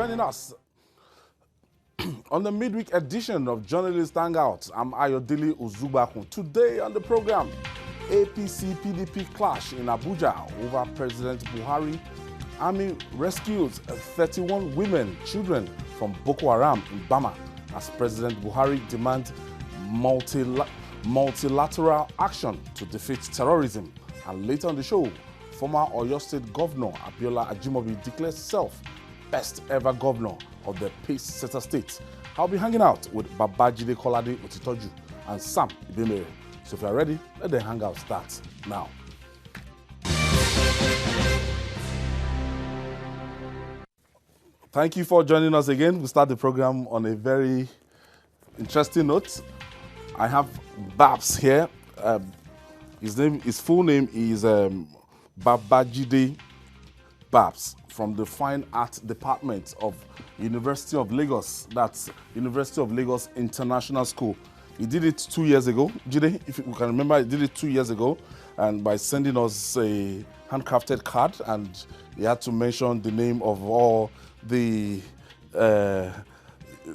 joining us on the midweek edition of Journalist Hangout. I'm Ayodele Uzubakun. Today on the program, APC PDP clash in Abuja over President Buhari. Army rescues 31 women, children from Boko Haram in Bama as President Buhari demands multilateral action to defeat terrorism. And later on the show, former Oyo State Governor Abiola Ajimobi declares himself best ever governor of the Peace Center State. I'll be hanging out with Babajide Kolade-Otitoju and Sam Ibemere. So if you're ready, let the hangout start now. Thank you for joining us again. We start the program on a very interesting note. I have Babs here. His full name is Babajide Babs from the Fine Art Department of University of Lagos. That's University of Lagos International School. He did it 2 years ago. Jide, if you can remember, he did it 2 years ago, and by sending us a handcrafted card, and he had to mention the name of all the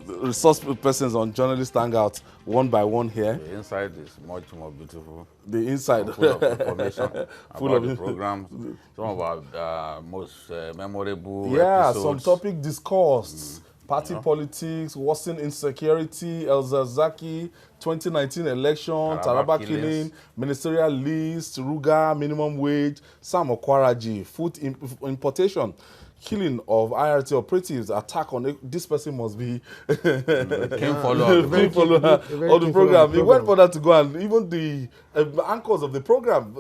resource persons on Journalist Hangout one by one here. The inside is much more beautiful. The inside. Full of information about the programs, some of our most memorable episodes. Some topic discourse, party politics, worsening insecurity, El Zazaki, 2019 election, Taraba killing, ministerial list, Ruga, minimum wage, Sam Okwaraji, food importation, killing of IRT operatives, attack on this person must be King follower of the program. He went for that to go, and even the anchors of the program,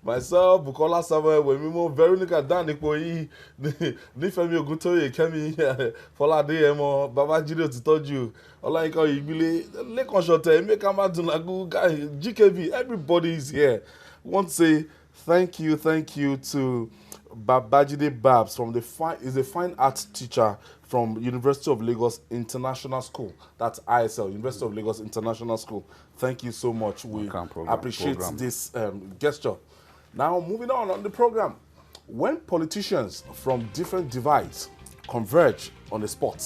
myself, Bukola Samuel, Wemimo, Veronica Danikoyi, Nifemi Ogutoye, Kemi, Kolade Emo, Babajide Otitoju, Olayinka Ibile, Lekon Shote, Emeka Madunagu, GKB, everybody is here. I want to say thank you to Babajide Babs is a fine arts teacher from University of Lagos International School. That's ISL, University of Lagos International School. Thank you so much. We appreciate this gesture. Now, moving on the program. When politicians from different divides converge on the spot,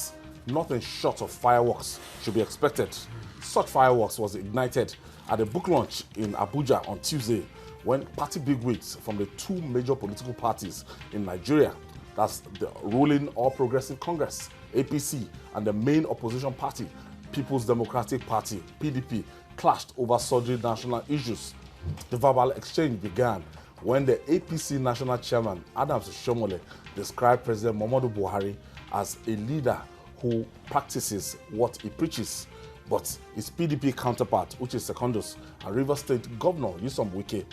nothing short of fireworks should be expected. Such fireworks was ignited at a book launch in Abuja on Tuesday, when party bigwigs from the two major political parties in Nigeria, that's the ruling All Progressive Congress, APC, and the main opposition party, People's Democratic Party, PDP, clashed over sundry national issues. The verbal exchange began when the APC national chairman, Adams Shomole, described President Muhammadu Buhari as a leader who practices what he preaches. But his PDP counterpart, which is Secondus, and Rivers State Governor Nyesom Wike,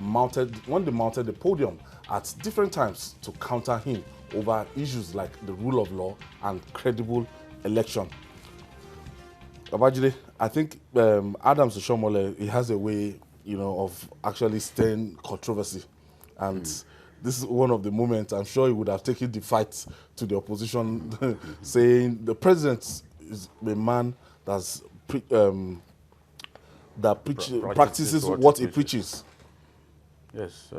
mounted the podium at different times to counter him over issues like the rule of law and credible election. Babajide, I think Adams Shomole, he has a way, of actually stirring controversy, and this is one of the moments I'm sure he would have taken the fight to the opposition, saying the president is a man that practices what he preaches. Yes,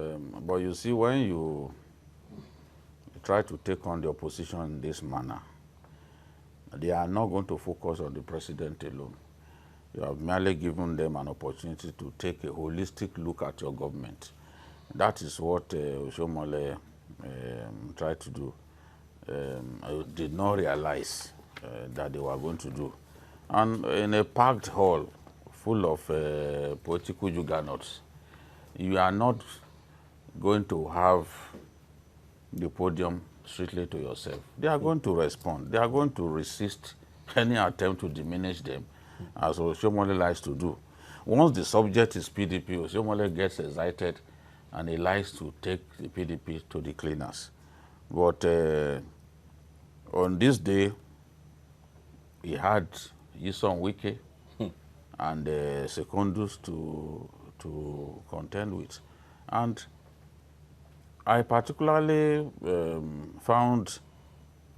but you see, when you try to take on the opposition in this manner, they are not going to focus on the president alone. You have merely given them an opportunity to take a holistic look at your government. That is what Oshomole tried to do. I did not realize that they were going to do. And in a packed hall full of political juggernauts, you are not going to have the podium strictly to yourself. They are going to respond. They are going to resist any attempt to diminish them, as Oshomole likes to do. Once the subject is PDP, Oshomole gets excited and he likes to take the PDP to the cleaners. But on this day, he had Nyesom Wike and Secondus to contend with. And I particularly found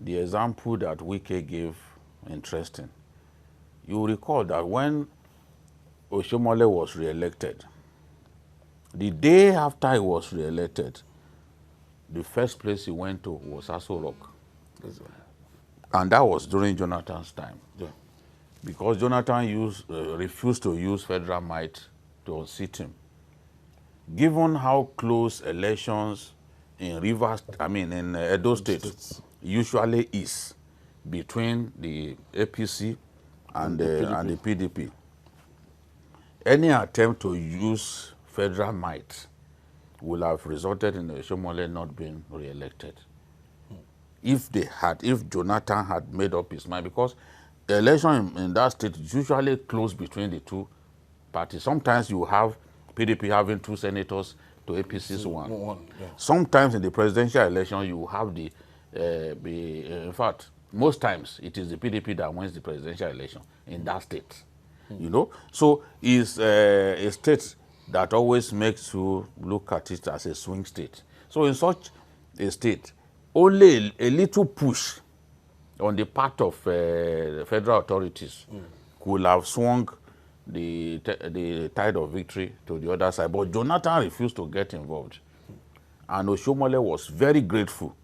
the example that Wike gave interesting. You recall that when Oshomole was re-elected, the day after he was re-elected, the first place he went to was Aso Rock. And that was during Jonathan's time. Yeah. Because Jonathan refused to use federal might to unseat him. Given how close elections in Edo State usually is between the APC and the PDP, any attempt to use federal might will have resulted in Oshomole not being re-elected. If Jonathan had made up his mind, because the election in that state is usually close between the two parties. Sometimes you have PDP having 2 senators to APC's 1. Yeah. Sometimes in the presidential election you have in fact, most times it is the PDP that wins the presidential election in that state. You know, so it's a state that always makes you look at it as a swing state. So in such a state, only a little push on the part of the federal authorities could have swung the tide of victory to the other side. But Jonathan refused to get involved. And Oshomole was very grateful.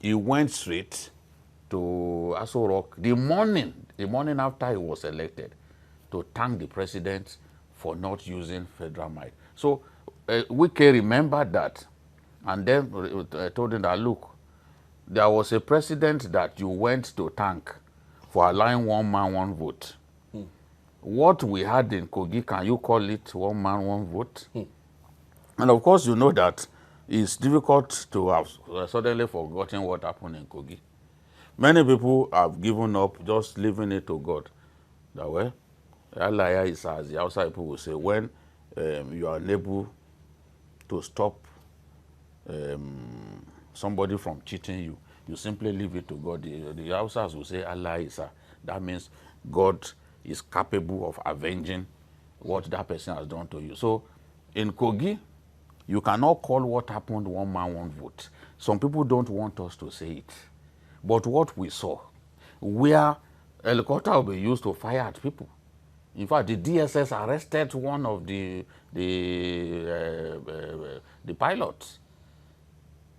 He went straight to Aso Rock the morning after he was elected, to thank the president for not using federal might. So Wike remembered that and then told him that, look, there was a president that you went to thank for allowing one man, one vote. What we had in Kogi, can you call it one man, one vote? And of course, you know that it's difficult to have suddenly forgotten what happened in Kogi. Many people have given up, just leaving it to God. That way, Allah is, as the outside people will say, when you are unable to stop somebody from cheating you, you simply leave it to God. The outsiders will say Allah is. That means God is capable of avenging what that person has done to you. So in Kogi, you cannot call what happened one man, one vote. Some people don't want us to say it. But what we saw, where helicopter will be used to fire at people. In fact, the DSS arrested one of the pilots.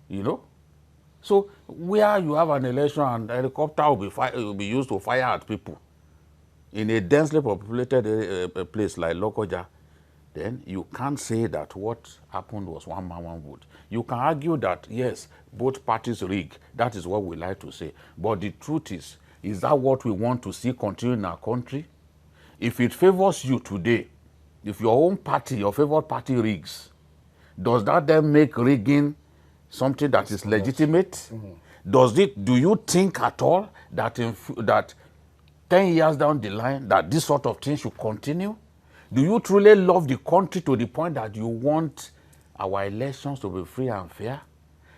You know? So where you have an election and helicopter will be used to fire at people in a densely populated place like Lokoja, then you can't say that what happened was one man, one vote. You can argue that, yes, both parties rigged. That is what we like to say. But the truth is that what we want to see continue in our country? If it favors you today, if your own party, your favorite party rigs, does that then make rigging something that is legitimate? Do you think at all that that 10 years down the line that this sort of thing should continue? Do you truly love the country to the point that you want our elections to be free and fair?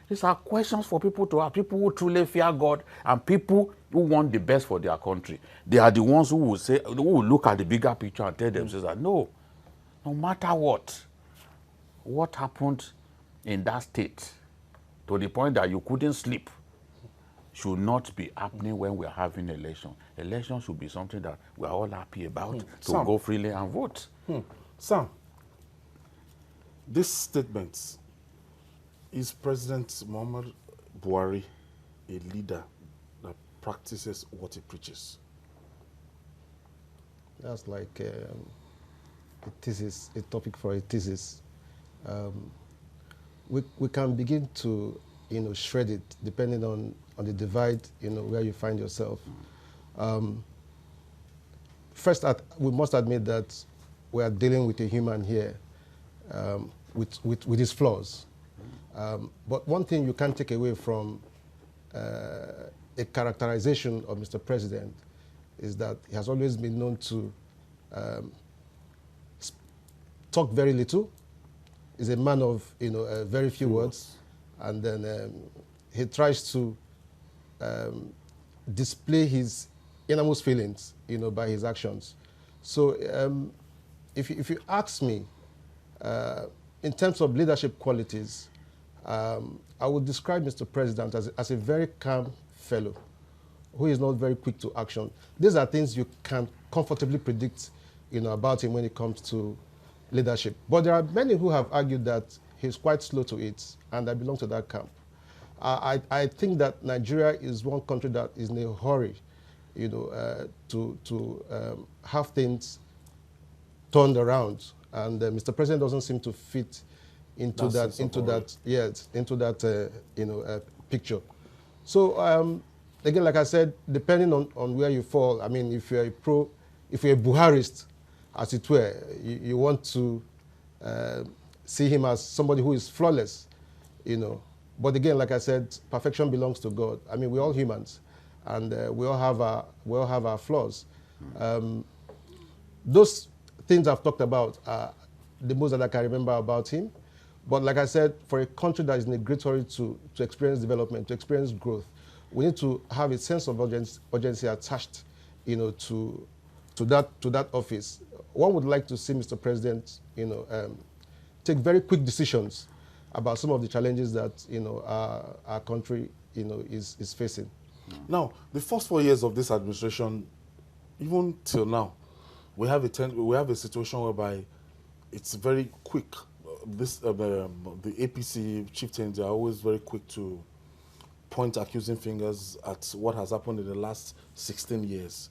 These are questions for people to ask. People who truly fear God and people who want the best for their country. They are the ones who will say, who will look at the bigger picture and tell themselves that no matter what happened in that state, to the point that you couldn't sleep, should not be happening when we're having election. Election should be something that we're all happy about, to go freely and vote. Sam, this statement, is President Muhammad Buhari a leader that practices what he preaches? That's like a thesis, a topic for a thesis. We can begin to, shred it depending on the divide, where you find yourself. First, we must admit that we are dealing with a human here with his flaws. But one thing you can't take away from a characterization of Mr. President is that he has always been known to talk very little. He's a man of very few words, and then he tries to display his innermost feelings, by his actions. So if you ask me, in terms of leadership qualities, I would describe Mr. President as a very calm fellow who is not very quick to action. These are things you can comfortably predict, about him when it comes to leadership. But there are many who have argued that he's quite slow to it, and I belong to that camp. I think that Nigeria is one country that is in a hurry, you know, to have things turned around, and Mr. President doesn't seem to fit into that picture. So again, like I said, depending on where you fall, I mean, if you're a Buharist, as it were, you want to see him as somebody who is flawless, you know. But again, like I said, perfection belongs to God. I mean, we're all humans, and we all have our flaws. Those things I've talked about are the most that I can remember about him. But like I said, for a country that is in a great hurry to experience development, to experience growth, we need to have a sense of urgency attached, you know, to that office. One would like to see Mr. President, you know, take very quick decisions about some of the challenges that, you know, our country, you know, is facing. Now, the first 4 years of this administration, even till now, we have a situation whereby it's very quick. The APC chieftains are always very quick to point accusing fingers at what has happened in the last 16 years.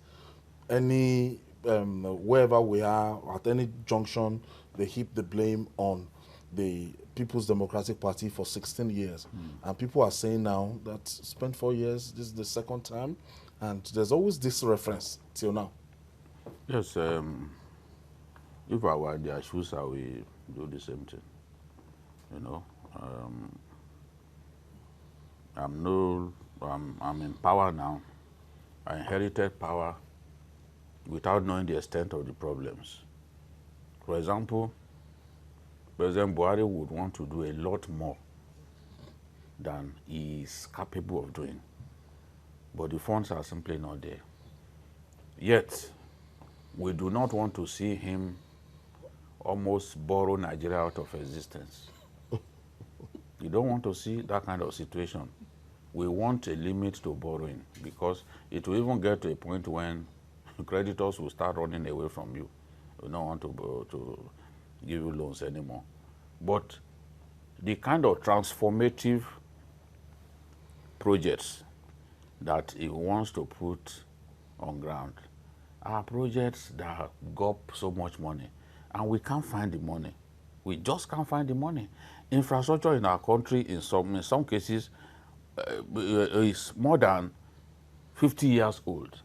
Wherever we are, at any junction, they heap the blame on the People's Democratic Party for 16 years. And people are saying now that spent 4 years, this is the second time, and there's always this reference till now. Yes, if I were in their shoes, I will do the same thing. You know, I'm in power now. I inherited power without knowing the extent of the problems. For example, President Buhari would want to do a lot more than he is capable of doing. But the funds are simply not there. Yet, we do not want to see him almost borrow Nigeria out of existence. You don't want to see that kind of situation. We want a limit to borrowing, because it will even get to a point when creditors will start running away from you. We don't want to give you loans anymore. But the kind of transformative projects that he wants to put on ground are projects that gulp so much money, and we can't find the money. We just can't find the money. Infrastructure in our country, in some cases, is more than 50 years old.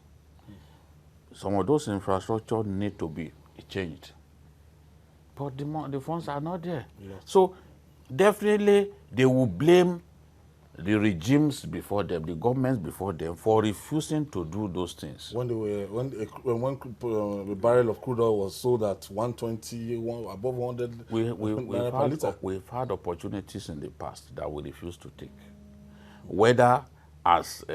Some of those infrastructure need to be changed, but the funds are not there. Yes. So definitely they will blame the regimes before them, the governments before them, for refusing to do those things. When the barrel of crude oil was sold at 120, above 100, we've had opportunities in the past that we refuse to take, whether as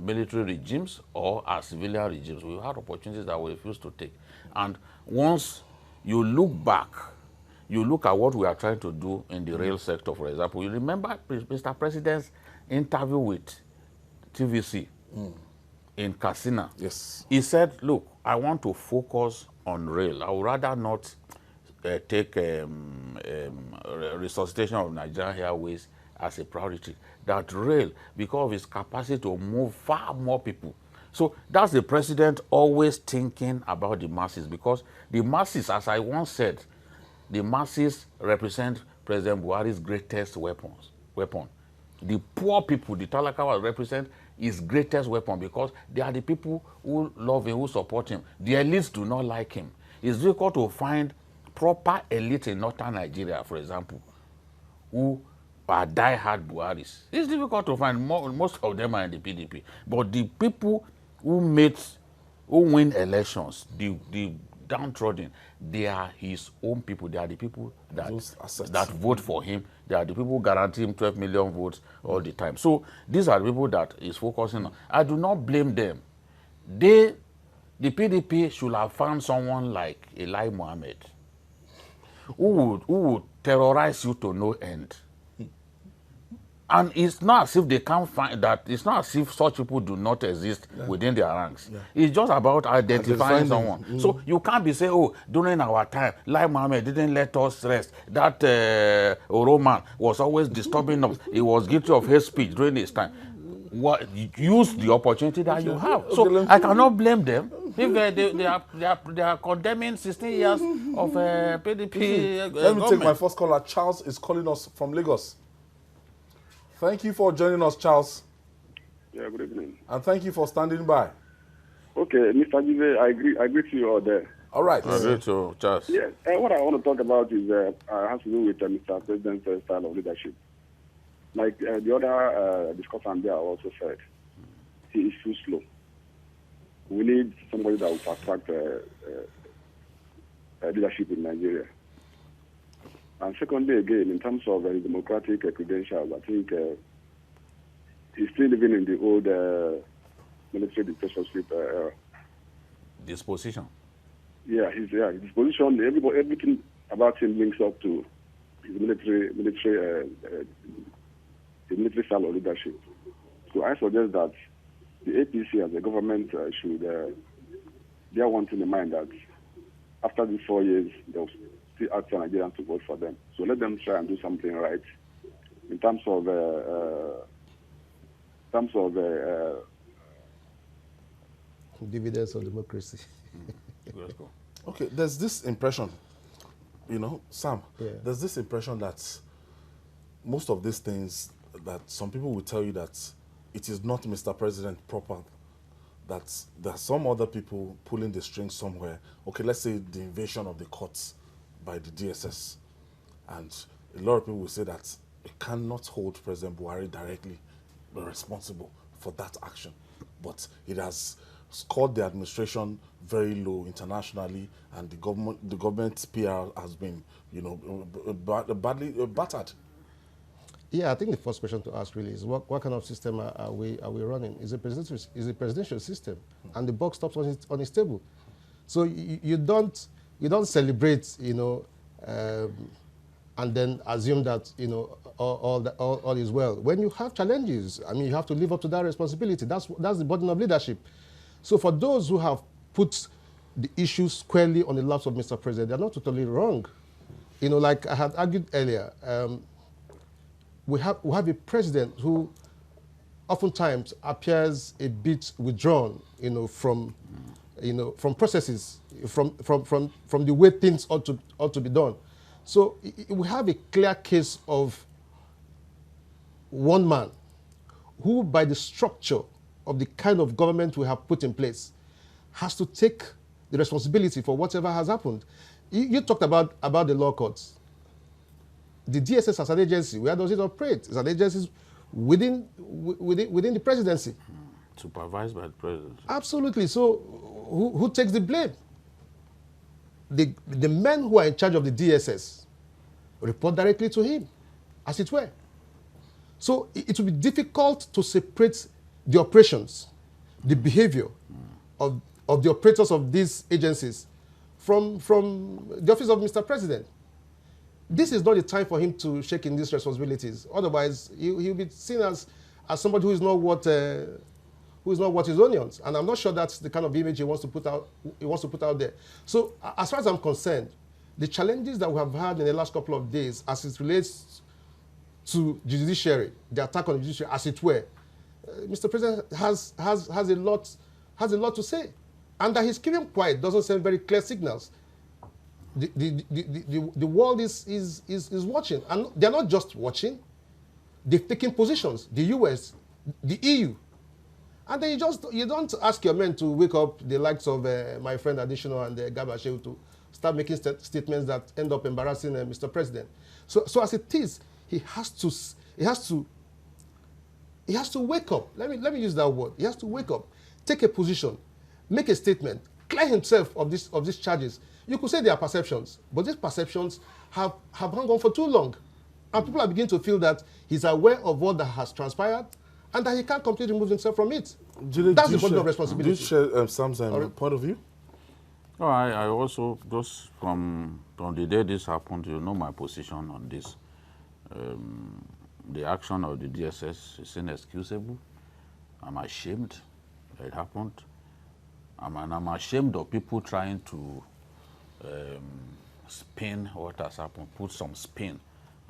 military regimes or as civilian regimes. We've had opportunities that we refuse to take. And once you look back, you look at what we are trying to do in the rail sector, for example. You remember Mr. President's interview with TVC in Katsina. Yes. He said, look, I want to focus on rail. I would rather not take resuscitation of Nigerian Airways as a priority. That rail, because of its capacity to move far more people. So that's the president always thinking about the masses, because the masses, as I once said, the masses represent President Buhari's greatest weapon. The poor people, the Talakawa, represent his greatest weapon, because they are the people who love him, who support him. The elites do not like him. It's difficult to find proper elite in northern Nigeria, for example, who are die-hard Buharis. It's difficult to find. Most of them are in the PDP. But the people who win elections, the downtrodden, they are his own people. They are the people that vote for him. They are the people who guarantee him 12 million votes all the time. So these are the people that he's focusing on. I do not blame them. The PDP should have found someone like Eli Mohammed, who would terrorize you to no end. And it's not as if they can't find that, it's not as if such people do not exist within their ranks. It's just about identifying someone. So you can't be saying, oh, during our time, Lai Mohammed didn't let us rest. That Oroman was always disturbing us. He was guilty of hate speech during his time. What, use the opportunity that you have. So I cannot blame them if they are condemning 16 years of PDP Let me take my first caller. Charles is calling us from Lagos. Thank you for joining us, Charles. Yeah, good evening. And thank you for standing by. Okay, Mr. Jive, I agree to you all there. All right. I agree to Charles. Yes, and what I want to talk about is has to do with Mr. President's style of leadership. Like the other discussant there also said, he is too slow. We need somebody that will fast-track leadership in Nigeria. And secondly, again, in terms of democratic credentials, I think he's still living in the old military dictatorship era. Disposition. Yeah, his disposition, everything about him links up to his military style of leadership. So I suggest that the APC as a government should bear one thing in mind, that after these 4 years, they'll still ask for Nigerians to vote for them. So let them try and do something right in terms of dividends of democracy. Okay, there's this impression, Sam, there's this impression that most of these things, that some people will tell you that it is not Mr. President proper, that there are some other people pulling the strings somewhere. Okay, let's say the invasion of the courts by the DSS. And a lot of people will say that it cannot hold President Buhari directly responsible for that action. But it has scored the administration very low internationally, and the government's PR has been, badly battered. Yeah, I think the first question to ask really is what kind of system are we running? Is a presidential system, and the buck stops on its table. So you don't celebrate, and then assume that all is well. When you have challenges, I mean, you have to live up to that responsibility. That's the burden of leadership. So for those who have put the issues squarely on the laps of Mr. President, they're not totally wrong. Like I had argued earlier, we have a president who oftentimes appears a bit withdrawn, from processes, from the way things ought to be done. So we have a clear case of one man who, by the structure of the kind of government we have put in place, has to take the responsibility for whatever has happened. You talked about the law courts. The DSS as an agency, where does it operate? It's an agency within the presidency. Supervised by the presidency. Absolutely. So who takes the blame? The men who are in charge of the DSS report directly to him, as it were. So it will be difficult to separate the operations, the behavior of the operators of these agencies from the office of Mr. President. This is not the time for him to shake in these responsibilities. Otherwise, he'll be seen as somebody who is not worth his onions. And I'm not sure that's the kind of image he wants to put out there. So as far as I'm concerned, the challenges that we have had in the last couple of days, as it relates to judiciary, the attack on the judiciary, as it were, Mr. President has a lot to say, and that he's keeping quiet doesn't send very clear signals. The world is watching, and they're not just watching; they've taken positions. The US, the EU, and then you don't ask your men to wake up the likes of my friend Additional and Gabashew to start making statements that end up embarrassing Mr. President. So as it is, he has to wake up. Let me use that word. He has to wake up, take a position, make a statement, clear himself of these charges. You could say they are perceptions, but these perceptions have hung on for too long. And people are beginning to feel that he's aware of what that has transpired and that he can't completely remove himself from it. That's the burden of responsibility. Do you share Sam's point of view? No, I also, just from the day this happened, my position on this. the action of the DSS is inexcusable. I'm ashamed that it happened. I'm ashamed of people trying to spin what has happened, put some spin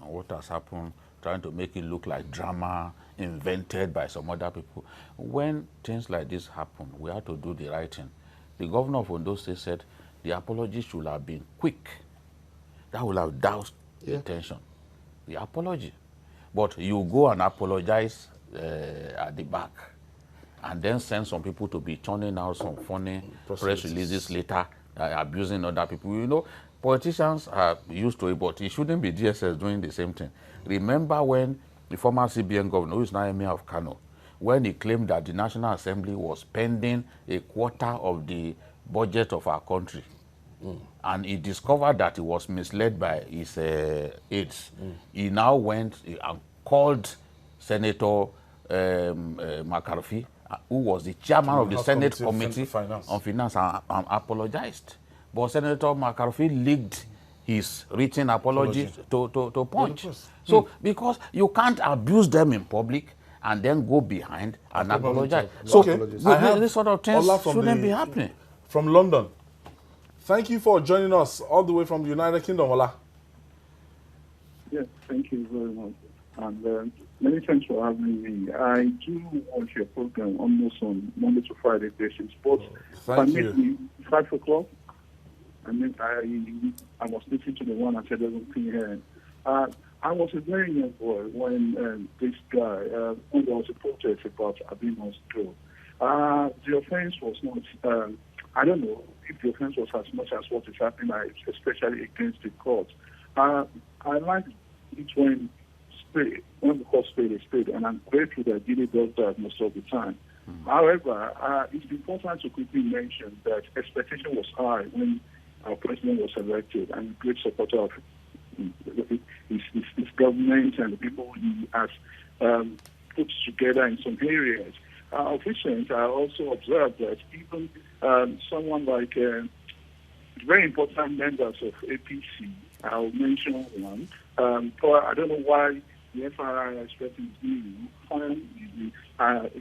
on what has happened, trying to make it look like drama invented by some other people. When things like this happen, we have to do the right thing. The governor of Ondo State said the apology should have been quick. That would have doused the tension. The apology. But you go and apologize at the back and then send some people to be turning out some funny press releases later, abusing other people. You know, politicians are used to it, but it shouldn't be DSS doing the same thing. Remember when the former CBN governor, who is now Emir of Kano, when he claimed that the National Assembly was spending a quarter of the budget of our country, and he discovered that he was misled by his aides. He now went and called Senator McCarthy, who was the chairman of the Senate Committee on Finance, and apologized. But Senator McCarthy leaked his written apology to Punch. So, because you can't abuse them in public and then go behind and apologize. So, this sort of things shouldn't be happening. From London. Thank you for joining us all the way from the United Kingdom, Ola. Yes, thank you very much. And many thanks for having me. I do watch your program almost on Monday to Friday basis, but Thank you. 5 o'clock, I was listening to the one at 11 p.m. I was a very young boy when this guy, when there was a protest about Abimo's death. The offense was not, I don't know if the offense was as much as what is happening, especially against the court. I like it when the court spade is spade, and I'm grateful that Gini does that most of the time. However, it's important to quickly mention that expectation was high when our president was elected, and a great supporter of his government and the people he has put together in some areas. Officials, I also observed that even someone like very important members of APC, I'll mention one. I don't know why the FRI is expecting he's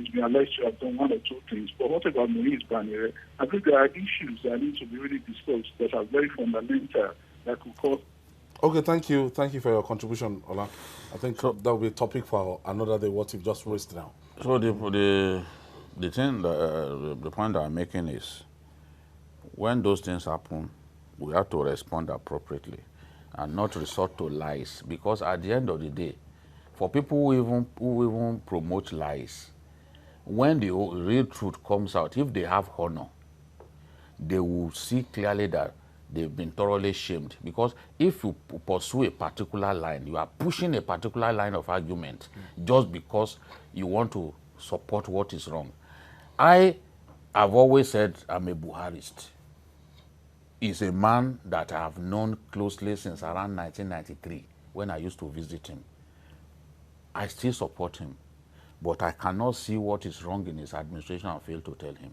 been alleged to have done one or two things. But what about Moise Banere? I think there are issues that need to be really discussed that are very fundamental that could cause. Okay, thank you. Thank you for your contribution, Ola. I think that will be a topic for another day, what you've just raised now. So the thing, the point that I'm making is, when those things happen, we have to respond appropriately and not resort to lies. Because at the end of the day, for people who even promote lies, when the real truth comes out, if they have honor, they will see clearly that they've been thoroughly shamed. Because if you pursue a particular line, you are pushing a particular line of argument just because you want to support what is wrong. I have always said I'm a Buharist. He's a man that I have known closely since around 1993 when I used to visit him. I still support him, but I cannot see what is wrong in his administration and fail to tell him.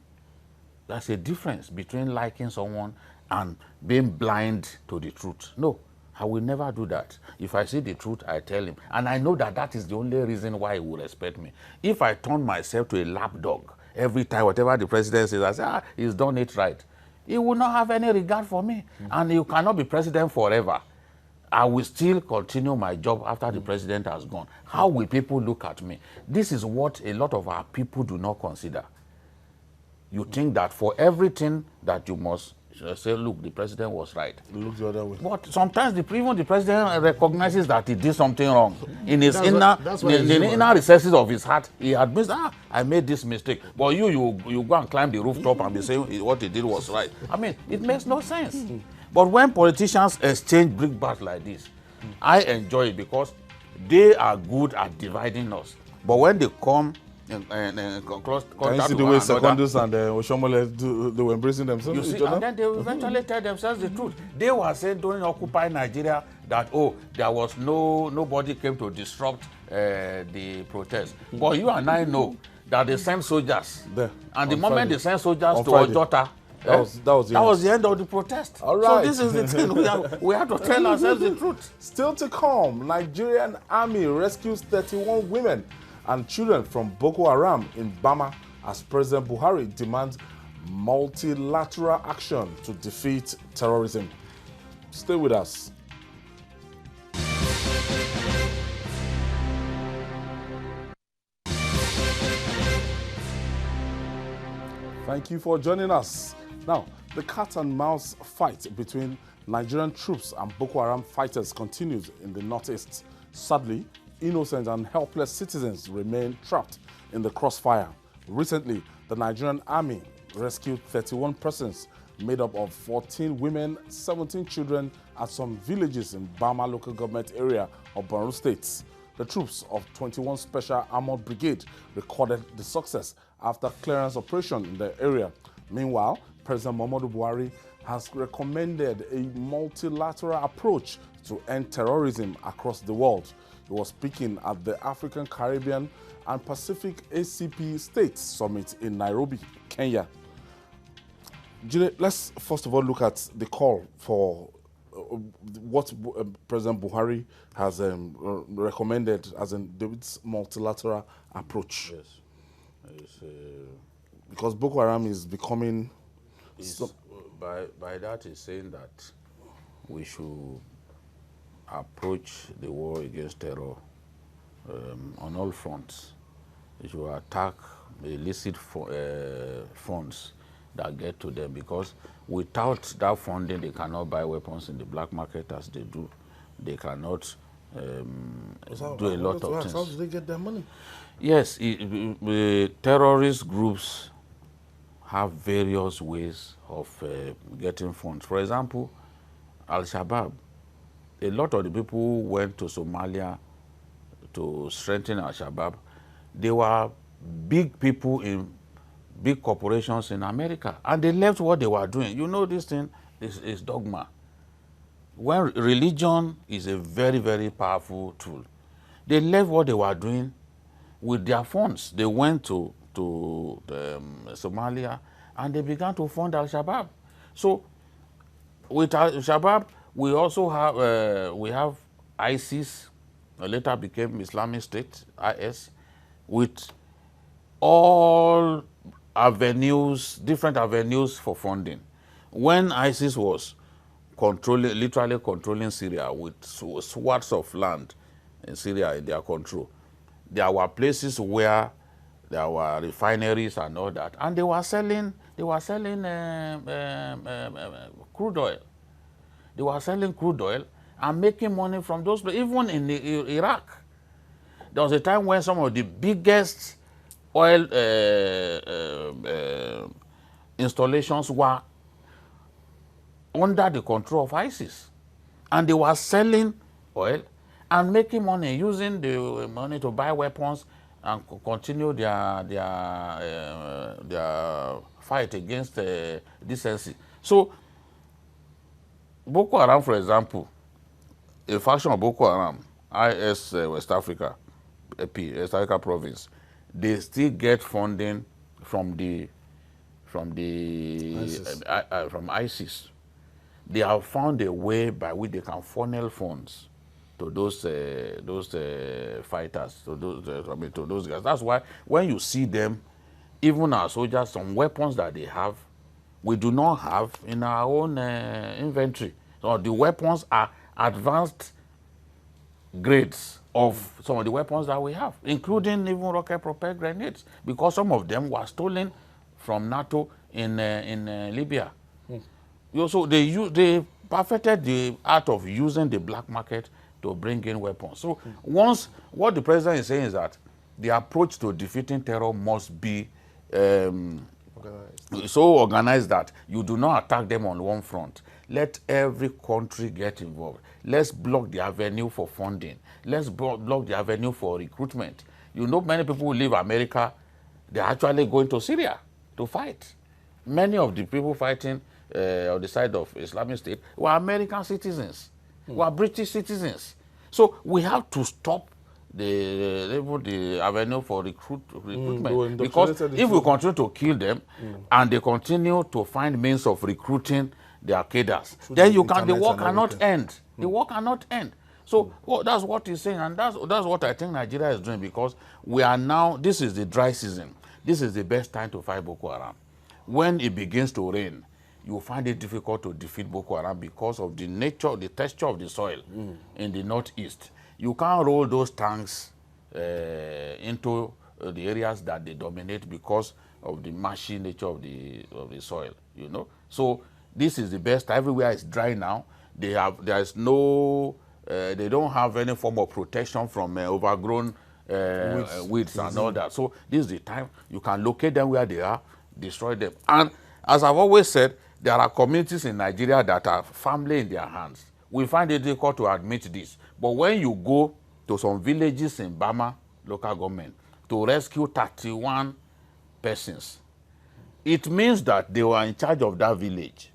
There's a difference between liking someone and being blind to the truth. No, I will never do that. If I see the truth, I tell him. And I know that that is the only reason why he will respect me. If I turn myself to a lapdog every time, whatever the president says, I say, he's done it right. He will not have any regard for me. And you cannot be president forever. I will still continue my job after the president has gone. How will people look at me? This is what a lot of our people do not consider. You think that for everything that you must say, look, the president was right. Look the other way. But sometimes even the president recognizes that he did something wrong. In his inner recesses of his heart, he admits, I made this mistake. But you go and climb the rooftop and be saying what he did was right. I mean, it makes no sense. But when politicians exchange brickbats like this, I enjoy it because they are good at dividing us. But when they come and close contact, can you see the way Secondus and Oshomole, they were embracing themselves? You see, and then they eventually tell themselves the truth. They were saying during Occupy Nigeria that, there was nobody came to disrupt the protest. But you and I know that they sent soldiers. And the moment they sent soldiers to Ojota, That was the end of the protest. All right. So this is the thing. We have to tell ourselves the truth. Still to come, Nigerian army rescues 31 women and children from Boko Haram in Bama as President Buhari demands multilateral action to defeat terrorism. Stay with us. Thank you for joining us. Now, the cat and mouse fight between Nigerian troops and Boko Haram fighters continues in the northeast. Sadly, innocent and helpless citizens remain trapped in the crossfire. Recently, the Nigerian army rescued 31 persons made up of 14 women, 17 children at some villages in Bama local government area of Borno State. The troops of 21 Special Armored Brigade recorded the success after clearance operation in the area. Meanwhile, President Buhari has recommended a multilateral approach to end terrorism across the world. He was speaking at the African, Caribbean, and Pacific ACP States Summit in Nairobi, Kenya. Jide, let's first of all look at the call for what President Buhari has recommended as its multilateral approach. Yes. Because Boko Haram is becoming... By that is saying that we should approach the war against terror on all fronts. We should attack the illicit funds that get to them, because without that funding they cannot buy weapons in the black market as they do. They cannot do a lot of things. How do they get their money? Yes, terrorist groups have various ways of getting funds. For example, Al-Shabaab, a lot of the people who went to Somalia to strengthen Al-Shabaab, they were big people in big corporations in America, and they left what they were doing. You know, this thing is dogma. When religion is a very, very powerful tool, they left what they were doing with their funds. They went to Somalia and they began to fund Al-Shabaab. So with Al-Shabaab, we also have we have ISIS, later became Islamic State, IS, with all avenues, different avenues for funding. When ISIS was literally controlling Syria with swaths of land in Syria in their control, there were places where there were refineries and all that, and they were selling crude oil. They were selling crude oil and making money from those places. Even in Iraq, there was a time when some of the biggest oil installations were under the control of ISIS, and they were selling oil and making money, using the money to buy weapons and continue their fight against decency. So Boko Haram, for example, a faction of Boko Haram, IS West Africa, AP, West Africa province, they still get funding from ISIS. They have found a way by which they can funnel funds to those fighters, to those guys. That's why when you see them, even our soldiers, some weapons that they have, we do not have in our own inventory. So the weapons are advanced grades of some of the weapons that we have, including even rocket-propelled grenades, because some of them were stolen from NATO in Libya. So they perfected the art of using the black market to bring in weapons. So once, what the president is saying is that the approach to defeating terror must be so organized that you do not attack them on one front. Let every country get involved. Let's block the avenue for funding. Let's block the avenue for recruitment. You know, many people who leave America, they're actually going to Syria to fight. Many of the people fighting on the side of Islamic State were American citizens, were British citizens. So we have to stop the avenue for recruitment. Because if we continue to kill them and they continue to find means of recruiting their cadres, then the war cannot end. The war cannot end. So that's what he's saying, and that's what I think Nigeria is doing, because we are now, this is the dry season. This is the best time to fight Boko Haram. When it begins to rain, you find it difficult to defeat Boko Haram because of the nature, the texture of the soil in the northeast. You can't roll those tanks into the areas that they dominate because of the marshy nature of the soil, you know. So this is the best. Everywhere is dry now. They don't have any form of protection from overgrown weeds and all that. So this is the time you can locate them where they are, destroy them. And as I've always said, there are communities in Nigeria that are firmly in their hands. We find it difficult to admit this. But when you go to some villages in Bama local government to rescue 31 persons, it means that they were in charge of that village.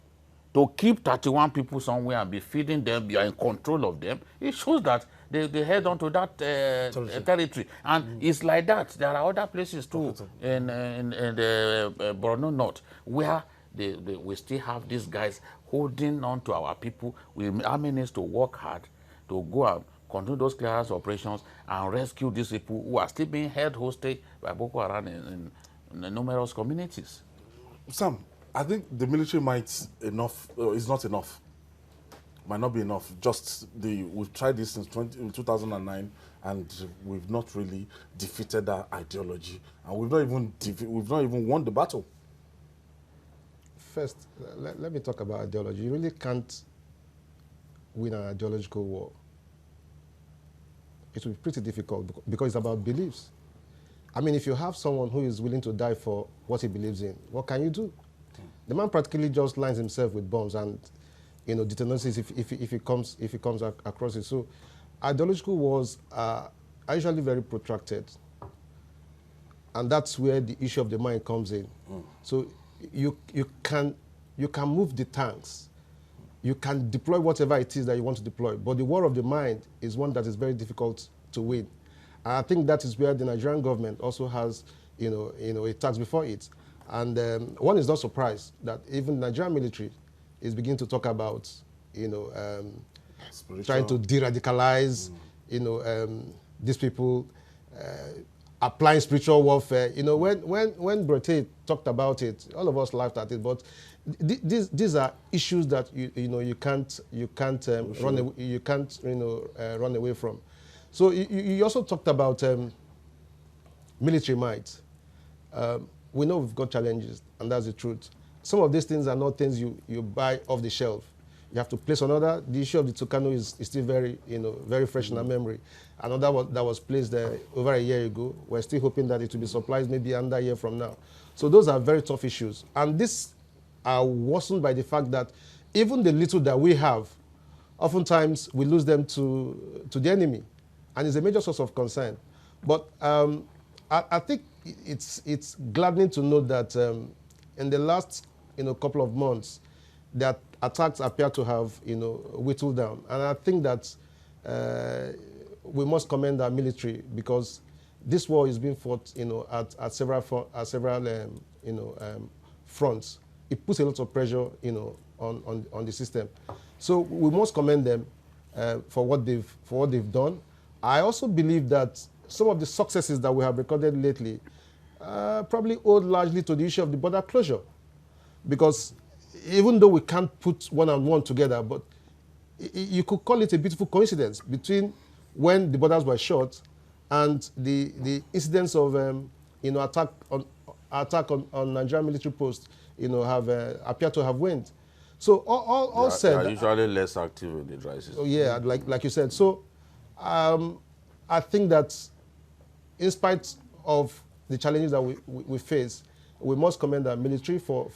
To keep 31 people somewhere and be feeding them, you are in control of them, it shows that they head on to that territory. And it's like that. There are other places too in the Borno North where we still have these guys holding on to our people. We needs to work hard to go and continue those clearance operations and rescue these people who are still being held hostage by Boko Haram in numerous communities. Sam, I think the military might is not enough. Might not be enough. We've tried this since 2009, and we've not really defeated that ideology, and we've not even won the battle. First, let me talk about ideology. You really can't win an ideological war. It will be pretty difficult because it's about beliefs. I mean, if you have someone who is willing to die for what he believes in, what can you do? The man practically just lines himself with bombs and, you know, detonates if he comes across it. So, ideological wars are usually very protracted, and that's where the issue of the mind comes in. So, you can move the tanks, you can deploy whatever it is that you want to deploy, but the war of the mind is one that is very difficult to win. And I think that is where the Nigerian government also has, a task before it. And one is not surprised that even the Nigerian military is beginning to talk about, trying to de-radicalize, these people, applying spiritual warfare. You know, when Brete talked about it, all of us laughed at it. But these are issues that you can't run away from. So you also talked about military might. We know we've got challenges, and that's the truth. Some of these things are not things you buy off the shelf. You have to place another. The issue of the Tucano is still very fresh in our memory. Another that was placed over a year ago. We're still hoping that it will be supplied maybe another year from now. So those are very tough issues. And these are worsened by the fact that even the little that we have, oftentimes we lose them to the enemy. And it's a major source of concern. But I think it's gladdening to know that in the last couple of months, that attacks appear to have whittled down, and I think that we must commend our military, because this war is being fought at several fronts. It puts a lot of pressure on the system, so we must commend them for what they've done. I also believe that some of the successes that we have recorded lately probably owed largely to the issue of the border closure, because even though we can't put one and one together, but you could call it a beautiful coincidence between when the borders were shut and the incidents of attack on Nigerian military posts appear to have waned. So all said, they are usually less active in the dry season. Oh yeah, like you said. So I think that in spite of the challenges that we face, we must commend our military for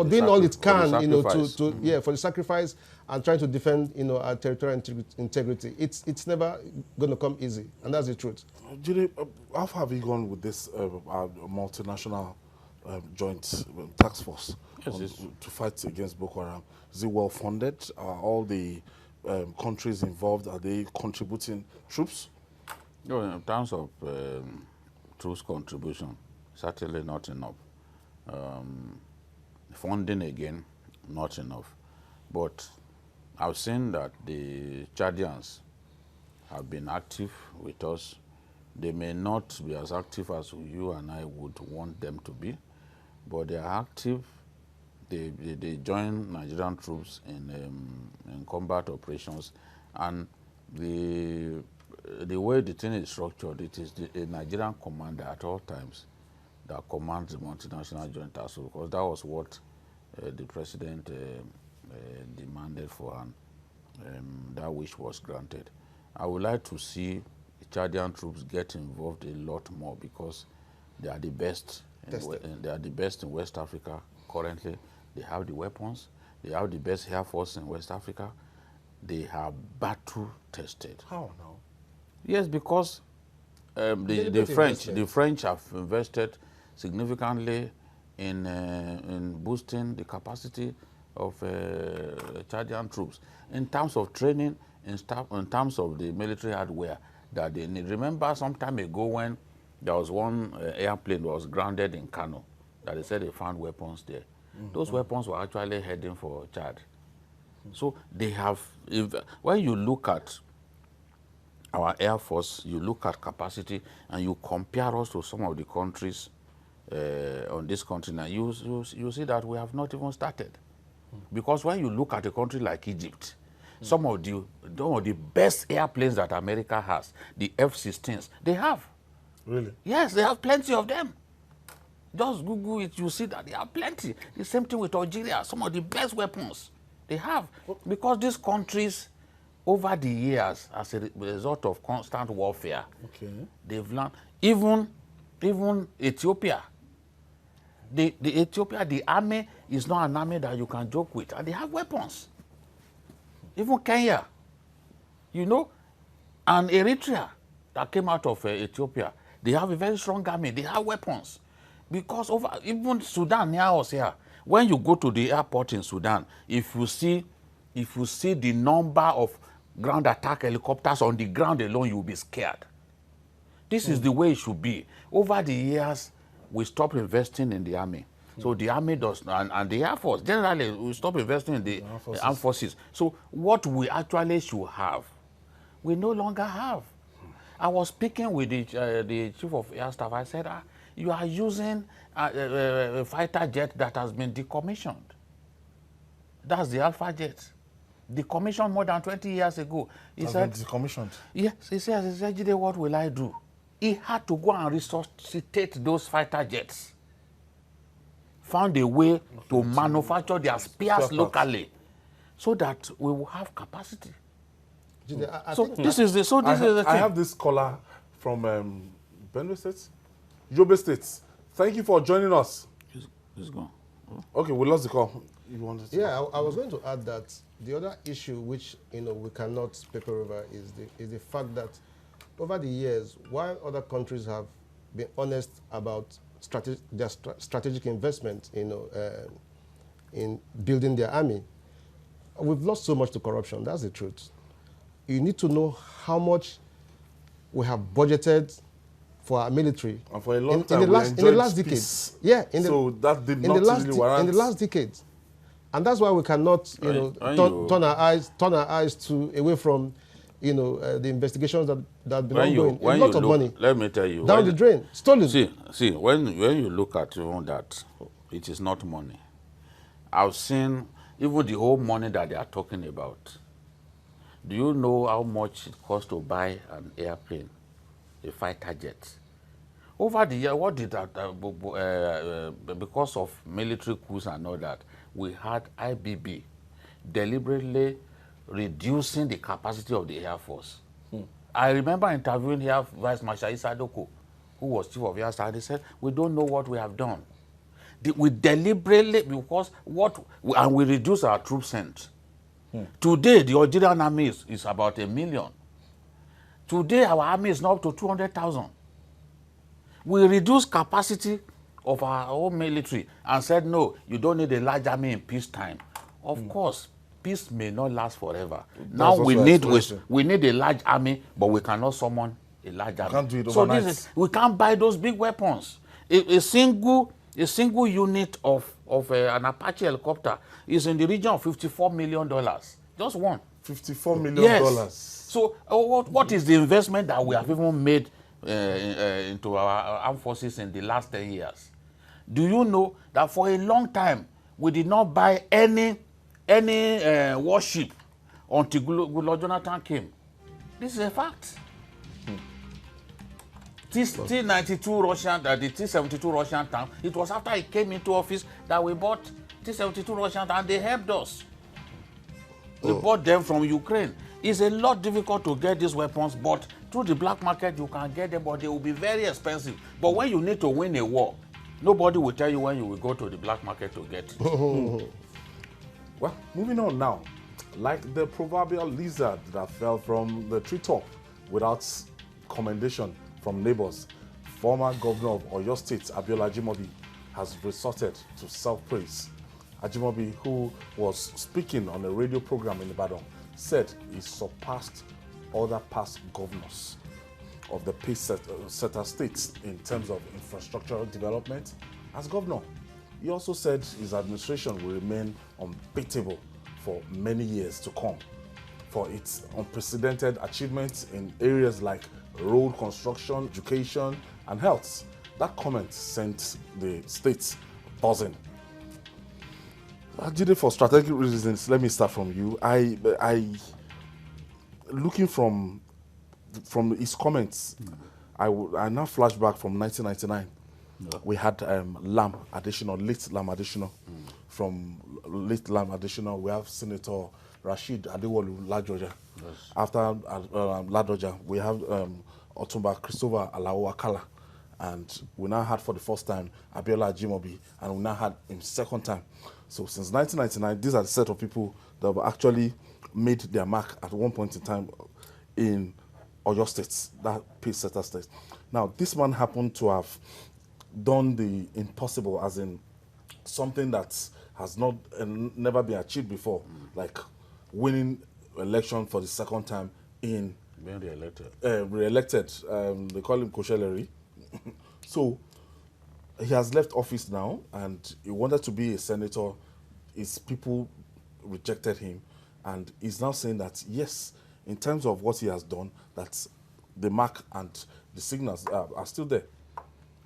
doing all it can, for the sacrifice and trying to defend, our territorial integrity. It's never going to come easy, and that's the truth. Jide, how far have you gone with this multinational joint task force to fight against Boko Haram? Is it well funded? Are all the countries involved? Are they contributing troops? No, in terms of troops contribution, certainly not enough. Funding again, not enough. But I've seen that the Chadians have been active with us. They may not be as active as you and I would want them to be, but they are active. They join Nigerian troops in combat operations, and the way the thing is structured, it is a Nigerian commander at all times that commands the multinational joint task force, because that was what the president demanded for, and that wish was granted. I would like to see the Chadian troops get involved a lot more, because they are the best. They are the best in West Africa currently. They have the weapons. They have the best air force in West Africa. They have battle tested. How now? Yes, because the French have invested significantly in boosting the capacity of Chadian troops in terms of training, in terms of the military hardware that they need. Remember some time ago when there was one airplane that was grounded in Kano, that they said they found weapons there. Those weapons were actually heading for Chad. So they have, when you look at our Air Force, you look at capacity, and you compare us to some of the countries on this continent, you see that we have not even started. Because when you look at a country like Egypt, some of the best airplanes that America has, the F-16s, they have. Really? Yes, they have plenty of them. Just Google it, you see that they have plenty. The same thing with Algeria, some of the best weapons they have. Because these countries, over the years, as a result of constant warfare, they've learned, even Ethiopia, the army is not an army that you can joke with, and they have weapons. Even Kenya, you know, and Eritrea that came out of Ethiopia, they have a very strong army, they have weapons. Because even Sudan near us here, when you go to the airport in Sudan, if you see the number of ground attack helicopters on the ground alone, you'll be scared. This is the way it should be. Over the years, we stopped investing in the army. So the army does, and the Air Force, generally, we stop investing in the armed forces. So what we actually should have, we no longer have. I was speaking with the chief of air staff. I said, you are using a fighter jet that has been decommissioned. That's the Alpha jet. Decommissioned more than 20 years ago. He said, decommissioned? Yes, he said, Jide, what will I do? He had to go and resuscitate those fighter jets. Found a way to manufacture their spares locally so that we will have capacity. I have this caller from Benue State, Yobe State. Thank you for joining us. He's gone. Okay, we lost the call. You wanted to... Yeah, I was going to add that the other issue which we cannot paper over is the fact that over the years, while other countries have been honest about their strategic investment, in building their army, we've lost so much to corruption. That's the truth. You need to know how much we have budgeted for our military. And for a long time, in the last decade. Yeah, so that did not really warrant. In the last decade. And that's why we cannot, turn our eyes away from, the investigations that have been ongoing. A lot of money. Let me tell you. Down the drain. Stolen. See, when you look at even that, it is not money. I've seen even the whole money that they are talking about. Do you know how much it costs to buy an airplane, a fighter jet? Over the year, what did that, because of military coups and all that, we had IBB deliberately reducing the capacity of the Air Force. I remember interviewing here Vice Marshal Issa Doko, who was Chief of Air Staff, and he said, we don't know what we have done. We deliberately, because and we reduce our troop sent. Today, the Algerian army is about 1 million. Today, our army is now up to 200,000. We reduced capacity of our own military and said, no, you don't need a large army in peacetime. Of course, peace may not last forever. Now we need a large army, but we cannot summon a large army. Can't do it so overnight. we can't buy those big weapons. A single unit of an Apache helicopter is in the region of $54 million. Just one. $54 million. Yes. So what is the investment that we have even made into our armed forces in the last 10 years? Do you know that for a long time we did not buy any warship until Goodluck Jonathan came? This is a fact. T-92 Russian, the T-72 Russian tank, it was after he came into office that we bought T-72 Russian tank, and they helped us. We bought them from Ukraine. It's a lot difficult to get these weapons, but through the black market you can get them, but they will be very expensive. But when you need to win a war, nobody will tell you when you will go to the black market to get it. Well, moving on now. Like the proverbial lizard that fell from the treetop without commendation from neighbors, former governor of Oyo State, Abiola Ajimobi, has resorted to self-praise. Ajimobi, who was speaking on a radio program in Ibadan, said he surpassed other past governors of the pace-setter states in terms of infrastructural development as governor. He also said his administration will remain unbeatable for many years to come for its unprecedented achievements in areas like road construction, education, and health. That comment sent the state buzzing. Jide, for strategic reasons, let me start from you. Looking from his comments, I now flash back from 1999. Yeah. We had late Lam Additional. From late Lam Additional, we have Senator Rashid Adewolu Ladoja. Yes. After Ladoja, we have Otumba Christopher Alao Akala. And we now had for the first time Abiola Ajimobi, and we now had him second time. So since 1999, these are the set of people that have actually made their mark at one point in time in Oyo State, that pace-setter state. Now, this man happened to have done the impossible, as in something that has not never been achieved before, like winning election for the second time in being re-elected. They call him Kosheleri. So he has left office now, and he wanted to be a senator. His people rejected him, and he's now saying that yes, in terms of what he has done, that the mark and the signals are still there.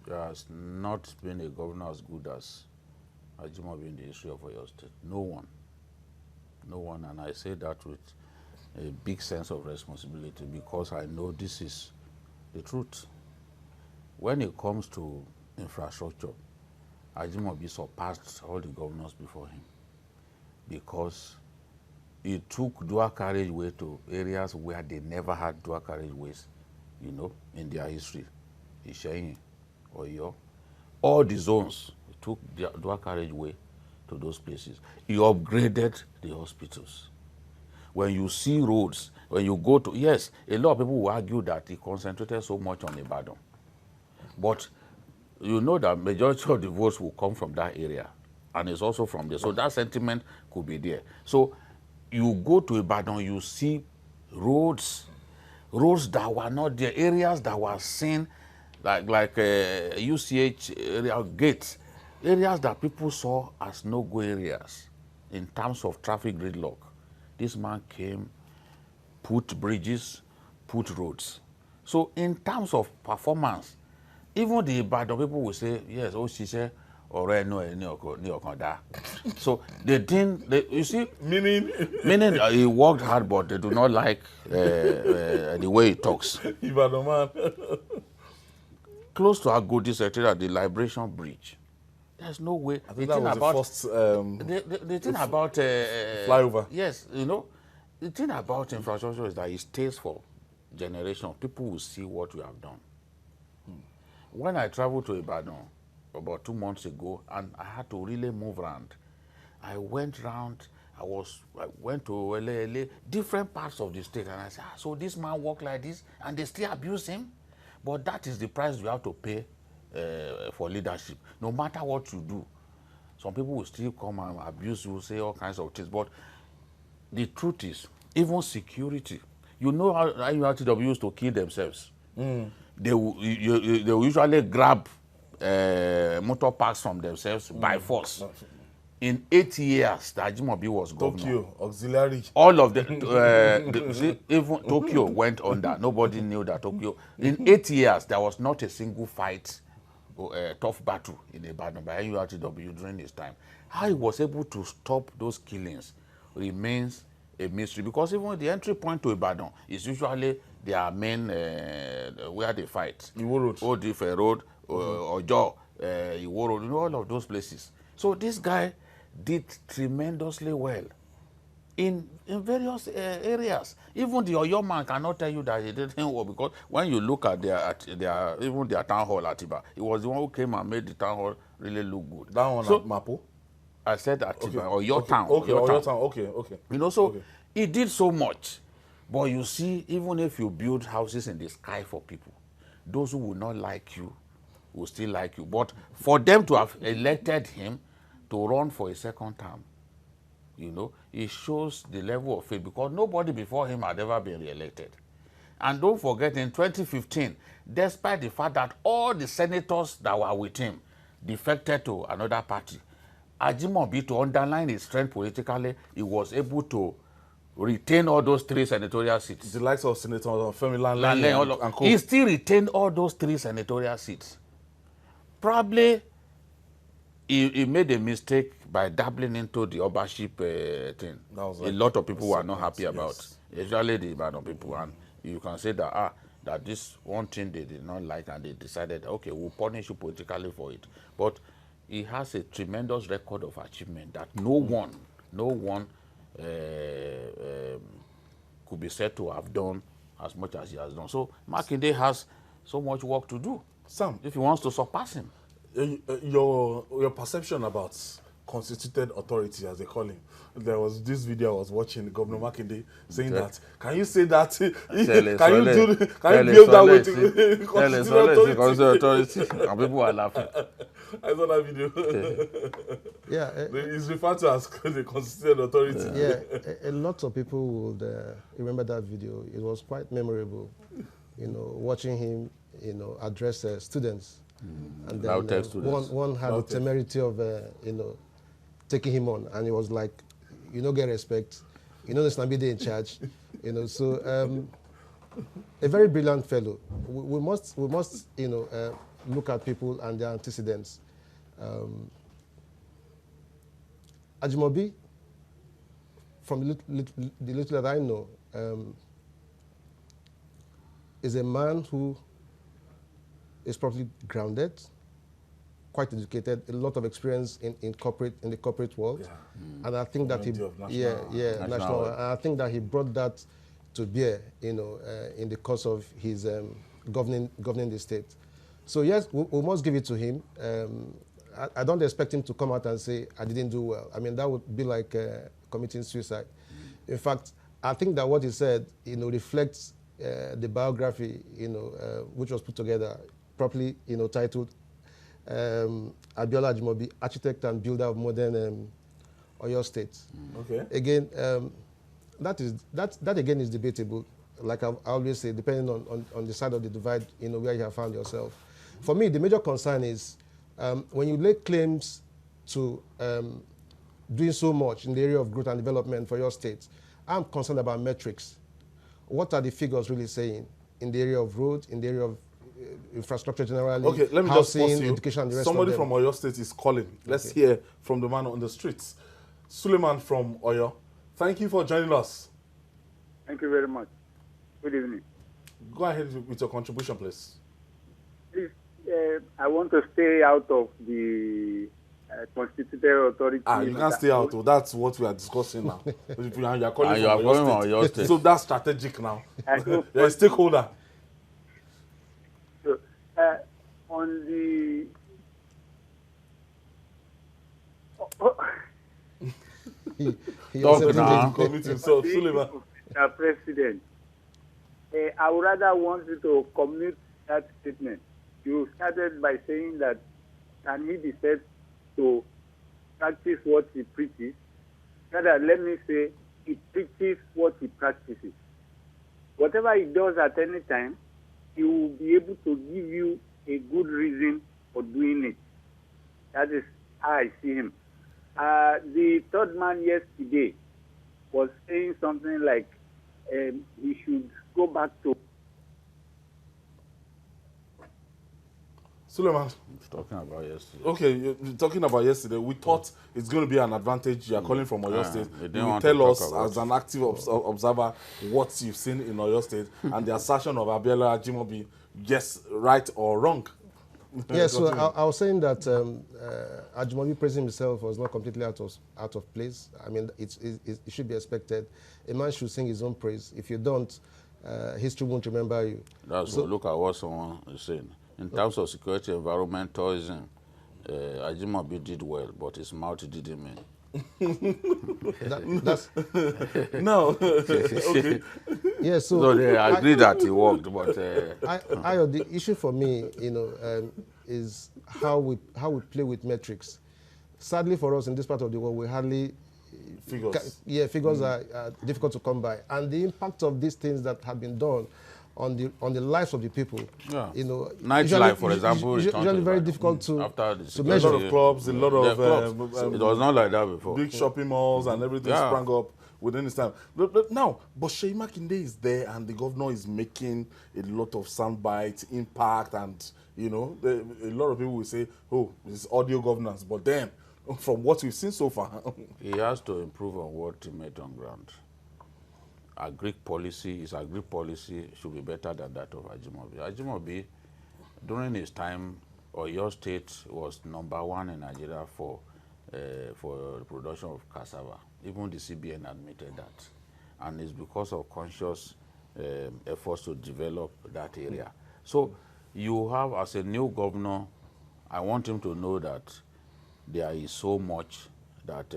There has not been a governor as good as Ajimobi in the history of Oyo State. No one, and I say that with a big sense of responsibility, because I know this is the truth. When it comes to infrastructure, Ajimobi surpassed all the governors before him, because he took dual carriageway to areas where they never had dual carriageways, in their history. Isheyin, Oyo, all the zones, he took dual carriageway to those places. He upgraded the hospitals. When you see roads, when you go to, yes, a lot of people will argue that he concentrated so much on Ibadan. But you know that majority of the votes will come from that area, and it's also from there. So that sentiment could be there. So you go to Ibadan, you see roads that were not there, areas that were seen like UCH area, gates, areas that people saw as no-go areas in terms of traffic gridlock. This man came, put bridges, put roads. So in terms of performance, even the Ibadan people will say, yes, Osise, or no, so they didn't, you see, meaning he worked hard, but they do not like the way he talks. Ibadan man. Close to Agodi Secretariat, the Liberation Bridge. There's no way. I think that was the first the thing about flyover. Yes, the thing about infrastructure is that it stays for generations. People will see what we have done. When I traveled to Ibadan about 2 months ago, and I had to really move around, I went around. I went to LA, different parts of the state, and I said, so this man walk like this, and they still abuse him? But that is the price you have to pay for leadership. No matter what you do, some people will still come and abuse you, say all kinds of things. But the truth is, even security, you know how URTW used to kill themselves. They will usually grab motor parks from themselves by force. In 8 years, that Ajimobi was governor. Tokyo, auxiliary. All of the see, even Tokyo went under. Nobody knew that Tokyo. In 8 years, there was not a single fight, tough battle in Ibadan by URTW during his time. How he was able to stop those killings remains a mystery, because even the entry point to Ibadan is usually their main where they fight. Iwo Road. Old Ife Road, Ojo, Iwo Road, all of those places. So this guy did tremendously well in various areas. Even the Oyo man cannot tell you that he didn't well, because when you look at their town hall at Atiba, he was the one who came and made the town hall really look good. That one at Mapo? I said Atiba, Okay. Oyo town. Okay, Oyo town. Okay. You know, so Okay. he did so much. But you see, even if you build houses in the sky for people, those who will not like you will still like you. But for them to have elected him to run for a second term, you know, it shows the level of faith, because nobody before him had ever been re-elected. And don't forget, in 2015, despite the fact that all the senators that were with him defected to another party, Ajimobi, to underline his strength politically, he was able to retain all those 3 senatorial seats. The likes of Senator Femi Lanley and co. He still retained all those 3 senatorial seats. Probably he made a mistake by dabbling into the Obaship thing. That was a like lot of people were not happy yes. about, especially the Ibadan people. And you can say that that this one thing they did not like, and they decided, okay, we'll punish you politically for it. But he has a tremendous record of achievement that no one could be said to have done as much as he has done. So Makinde has so much work to do, Sam, if he wants to surpass him. your perception about constituted authority, as they call him. There was this video I was watching, Governor Makinde saying that. Can you say that? Can you build that way to constituted authority? And people are laughing. I saw that video. Yeah, It's referred to as the constituted authority. yeah. A lot of people would remember that video. It was quite memorable, you know, watching him, you know, address students. And then one had the temerity of, you know, taking him on, and it was like, you know, get respect, you know, there's Nabide in charge, you know. So a very brilliant fellow. We must, you know, look at people and their antecedents. Ajimobi, from the little that I know, is a man who is probably grounded, quite educated, a lot of experience in the corporate world. Yeah. And I think that national. And I think that he brought that to bear, you know, in the course of his governing the state. So yes, we must give it to him. I don't expect him to come out and say, I didn't do well. I mean, that would be like committing suicide. In fact, I think that what he said, you know, reflects the biography, you know, which was put together properly, you know, titled Abiola Ajimobi, Architect and Builder of Modern Oyo State. Okay. Again, that again is debatable. Like I always say, depending on the side of the divide, you know, where you have found yourself. For me, the major concern is when you lay claims to doing so much in the area of growth and development for your state, I'm concerned about metrics. What are the figures really saying in the area of road, in the area of infrastructure generally, okay, let me housing, just pause you. education, and the rest Somebody of them. from Oyo State is calling. Let's hear from the man on the streets. Suleiman from Oyo, thank you for joining us. Thank you very much. Good evening. Go ahead with your contribution, please. Please, I want to stay out of the constituted authority. You can't stay out. That's what we are discussing now. You are calling you are from going Oyo State. So that's strategic now. You're a stakeholder. So, on the... He Talk now. Commit himself, Suleiman. Mr. President, I would rather want you to commute that statement. You started by saying that can he be said to practice what he preaches? Rather, let me say, he preaches what he practices. Whatever he does at any time, he will be able to give you a good reason for doing it. That is how I see him. The third man yesterday was saying something like he should go back to... Suleiman. Talking about yesterday. Okay, you're talking about yesterday. We thought it's going to be an advantage. You are calling from Oyo State. You will tell us as an active observer what you've seen in Oyo State and the assertion of Abiola Ajimobi, yes, right or wrong. Yes, so I was saying that Ajimobi praising himself was not completely out of place. I mean, it should be expected. A man should sing his own praise. If you don't, history won't remember you. That's so, look at what someone is saying. In terms of security, environment, tourism, Ajimobi did well, but his mouth didn't mean. No. Okay. Yeah, so they agree that he worked, but the issue for me, is how we play with metrics. Sadly for us in this part of the world, we hardly figures. Figures are difficult to come by, and the impact of these things that have been done on the lives of the people. Yeah. Nightlife, for example, usually very difficult to measure. A lot of clubs, a lot of it was not like that before. Big shopping malls and everything sprang up within this time. But now, Sheyi Makinde is there, and the governor is making a lot of soundbite impact, and a lot of people will say, "Oh, this is audio governance," but then, from what we've seen so far, he has to improve on what he made on ground. His agri policy should be better than that of Ajimobi. Ajimobi, during his time, Oyo State was #1 in Nigeria for the production of cassava. Even the CBN admitted that. And it's because of conscious efforts to develop that area. So you have, as a new governor, I want him to know that there is so much that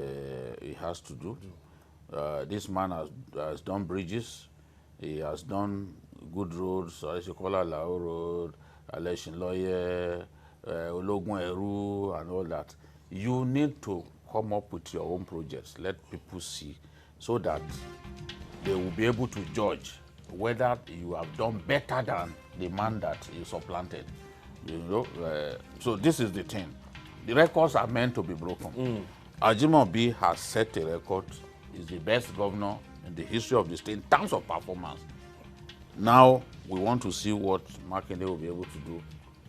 he has to do. This man has done bridges, he has done good roads, Alesikola Lao Road, Aleshinloye, Ologun Eru, and all that. You need to come up with your own projects, let people see, so that they will be able to judge whether you have done better than the man that you supplanted. So this is the thing. The records are meant to be broken. Ajimobi has set a record. Is the best governor in the history of the state in terms of performance. Now we want to see what Makinde will be able to do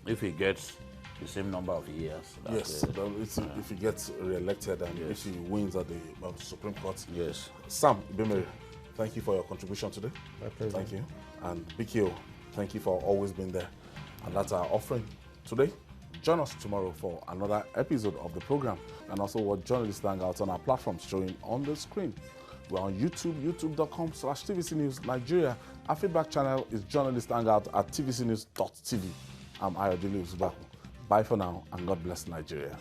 if he gets the same number of years. Yes, if he gets re-elected and if he wins at the Supreme Court. Yes. Sam Ibemere, thank you for your contribution today. My pleasure. Thank you. And BKO, thank you for always being there. And that's our offering today. Join us tomorrow for another episode of the program, and also watch Journalist Hangout on our platforms showing on the screen. We're on YouTube, youtube.com/TVC News Nigeria. Our feedback channel is Journalist Hangout at tvcnews.tv. I'm Ayodele Uzubaku. Bye for now, and God bless Nigeria.